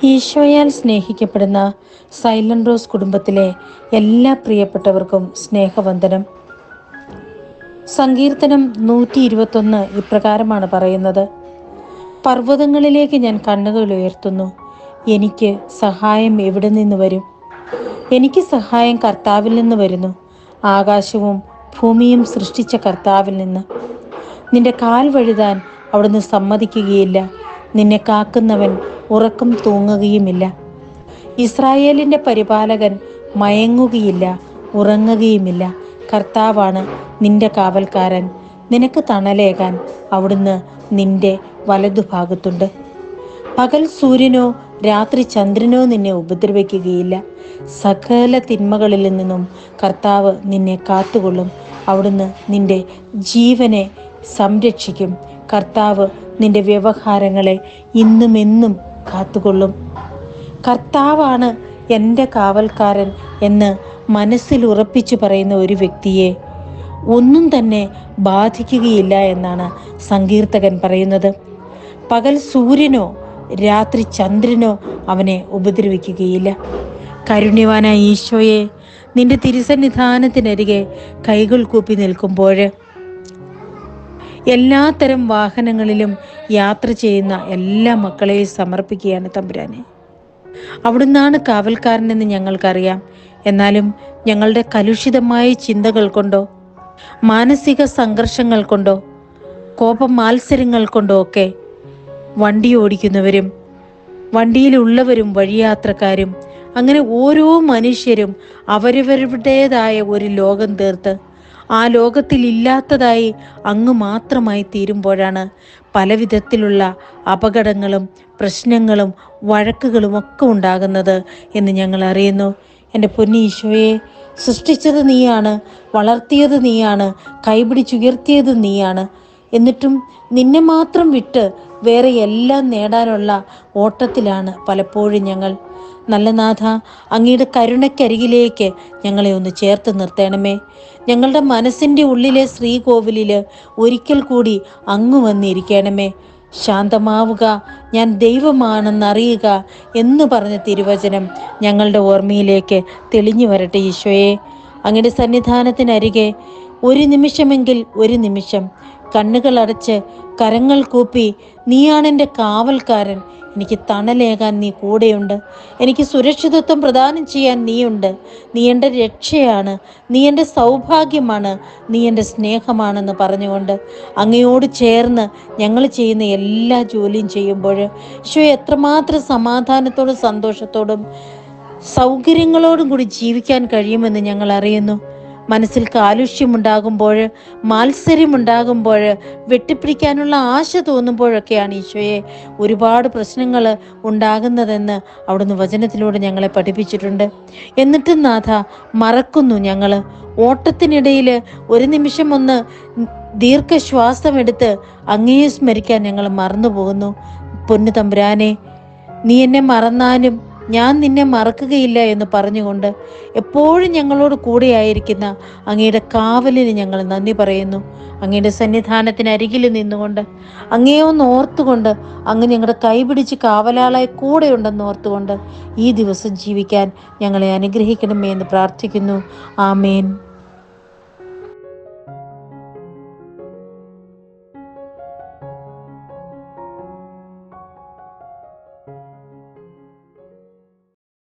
ഈശോയാൽ സ്നേഹിക്കപ്പെടുന്ന silent rose കുടുംബത്തിലെ എല്ലാ പ്രിയപ്പെട്ടവർക്കും സ്നേഹവന്ദനം. സങ്കീർത്തനം 121 ഇപ്രകാരമാണ് പറയുന്നത്: പർവ്വതങ്ങളിലേക്ക് ഞാൻ കണ്ണുകൾ ഉയർത്തുന്നു, എനിക്ക് സഹായം എവിടെ നിന്ന് വരും? എനിക്ക് സഹായം കർത്താവിൽ നിന്ന് വരുന്നു, ആകാശവും ഭൂമിയും സൃഷ്ടിച്ച കർത്താവിൽ നിന്ന്. നിന്റെ കാൽ വഴുതാൻ അവിടുന്ന് സമ്മതിക്കുകയില്ല, നിന്നെ കാക്കുന്നവൻ ഉറക്കം തൂങ്ങുകയുമില്ല. ഇസ്രായേലിന്റെ പരിപാലകൻ മയങ്ങുകയില്ല, ഉറങ്ങുകയുമില്ല. കർത്താവാണ് നിന്റെ കാവൽക്കാരൻ, നിനക്ക് തണലേകാൻ അവിടുന്ന് നിന്റെ വലതുഭാഗത്തുണ്ട്. പകൽ സൂര്യനോ രാത്രി ചന്ദ്രനോ നിന്നെ ഉപദ്രവിക്കുകയില്ല. സകല തിന്മകളിൽ നിന്നും കർത്താവ് നിന്നെ കാത്തുകൊള്ളും. അവിടുന്ന് നിന്റെ ജീവനെ സംരക്ഷിക്കും. കർത്താവ് നിന്റെ വ്യവഹാരങ്ങളെ ഇന്നും എന്നും കാത്തുകൊള്ളും. കർത്താവാണ് എൻ്റെ കാവൽക്കാരൻ എന്ന് മനസ്സിൽ ഉറപ്പിച്ചു പറയുന്ന ഒരു വ്യക്തിയെ ഒന്നും തന്നെ ബാധിക്കുകയില്ല എന്നാണ് സങ്കീർത്തകൻ പറയുന്നത്. പകൽ സൂര്യനോ രാത്രി ചന്ദ്രനോ അവനെ ഉപദ്രവിക്കുകയില്ല. കാരുണ്യവാനായ ഈശോയെ, നിന്റെ തിരുസന്നിധാനത്തിനരികെ കൈകൾ കൂപ്പി നിൽക്കുമ്പോൾ എല്ലാത്തരം വാഹനങ്ങളിലും യാത്ര ചെയ്യുന്ന എല്ലാ മക്കളെയും സമർപ്പിക്കുകയാണ് തമ്പുരാനെ. അവിടുന്നാണ് കാവൽക്കാരനെന്ന് ഞങ്ങൾക്കറിയാം. എന്നാലും ഞങ്ങളുടെ കലുഷിതമായ ചിന്തകൾ കൊണ്ടോ മാനസിക സംഘർഷങ്ങൾ കൊണ്ടോ കോപ മാത്സര്യങ്ങൾ കൊണ്ടോ ഒക്കെ വണ്ടി ഓടിക്കുന്നവരും വണ്ടിയിലുള്ളവരും വഴിയാത്രക്കാരും അങ്ങനെ ഓരോ മനുഷ്യരും അവരവരുടേതായ ഒരു ലോകം തീർത്ത് ആ ലോകത്തിൽ ഇല്ലാത്തതായി അങ്ങ് മാത്രമായി തീരുമ്പോഴാണ് പല വിധത്തിലുള്ള അപകടങ്ങളും പ്രശ്നങ്ങളും വഴക്കുകളും ഒക്കെ ഉണ്ടാകുന്നത് എന്ന് ഞങ്ങൾ അറിയുന്നു. എൻ്റെ പൊന്നി ഈശോയെ, സൃഷ്ടിച്ചത് നീയാണ്, വളർത്തിയത് നീയാണ്, കൈപിടിച്ചുയർത്തിയത് നീയാണ്. എന്നിട്ടും നിന്നെ മാത്രം വിട്ട് വേറെ എല്ലാം നേടാനുള്ള ഓട്ടത്തിലാണ് പലപ്പോഴും ഞങ്ങൾ. നല്ല നാഥ, അങ്ങയുടെ കരുണയ്ക്കരികിലേക്ക് ഞങ്ങളെ ഒന്ന് ചേർത്ത് നിർത്തണമേ. ഞങ്ങളുടെ മനസ്സിൻ്റെ ഉള്ളിലെ ശ്രീകോവിലിൽ ഒരിക്കൽ കൂടി അങ്ങ് വന്നിരിക്കണമേ. ശാന്തമാവുക, ഞാൻ ദൈവമാണെന്നറിയുക എന്ന് പറഞ്ഞ തിരുവചനം ഞങ്ങളുടെ ഓർമ്മയിലേക്ക് തെളിഞ്ഞു വരട്ടെ ഈശോയെ. അങ്ങയുടെ സന്നിധാനത്തിനരികെ ഒരു നിമിഷമെങ്കിൽ ഒരു നിമിഷം കണ്ണുകൾ അടച്ച് കരങ്ങൾ കൂപ്പി, നീയാണെൻ്റെ കാവൽക്കാരൻ, എനിക്ക് തണലേകാൻ നീ കൂടെയുണ്ട്, എനിക്ക് സുരക്ഷിതത്വം പ്രദാനം ചെയ്യാൻ നീയുണ്ട്, നീ എൻ്റെ രക്ഷയാണ്, നീ എൻ്റെ സൗഭാഗ്യമാണ്, നീ എൻ്റെ സ്നേഹമാണെന്ന് പറഞ്ഞുകൊണ്ട് അങ്ങയോട് ചേർന്ന് ഞങ്ങൾ ചെയ്യുന്ന എല്ലാ ജോലിയും ചെയ്യുമ്പോൾ ഈശോ എത്രമാത്രം സമാധാനത്തോടും സന്തോഷത്തോടും സൗകര്യങ്ങളോടും കൂടി ജീവിക്കാൻ കഴിയുമെന്ന് ഞങ്ങൾ അറിയുന്നു. മനസ്സിൽ കാലുഷ്യമുണ്ടാകുമ്പോൾ, മാത്സര്യമുണ്ടാകുമ്പോൾ, വെട്ടിപ്പിടിക്കാനുള്ള ആശ തോന്നുമ്പോഴൊക്കെയാണ് ഈശോയെ ഒരുപാട് പ്രശ്നങ്ങൾ ഉണ്ടാകുന്നതെന്ന് അവിടുന്ന് വചനത്തിലൂടെ ഞങ്ങളെ പഠിപ്പിച്ചിട്ടുണ്ട്. എന്നിട്ടും നാഥ, മറക്കുന്നു ഞങ്ങൾ. ഓട്ടത്തിനിടയിൽ ഒരു നിമിഷം ഒന്ന് ദീർഘശ്വാസമെടുത്ത് അങ്ങയെ സ്മരിക്കാൻ ഞങ്ങൾ മറന്നു പോകുന്നു. പൊന്നു തമ്പുരാനെ, നീ എന്നെ മറന്നാലും ഞാൻ നിന്നെ മറക്കുകയില്ല എന്ന് പറഞ്ഞുകൊണ്ട് എപ്പോഴും ഞങ്ങളോട് കൂടെയായിരിക്കുന്ന അങ്ങയുടെ കാവലിന് ഞങ്ങൾ നന്ദി പറയുന്നു. അങ്ങയുടെ സന്നിധാനത്തിനരികിൽ നിന്നുകൊണ്ട് അങ്ങയെ ഒന്ന് ഓർത്തുകൊണ്ട് അങ്ങ് ഞങ്ങളുടെ കൈപിടിച്ച് കാവലാളായി കൂടെയുണ്ടെന്ന് ഓർത്തുകൊണ്ട് ഈ ദിവസം ജീവിക്കാൻ ഞങ്ങളെ അനുഗ്രഹിക്കണമേ എന്ന് പ്രാർത്ഥിക്കുന്നു. ആമേൻ.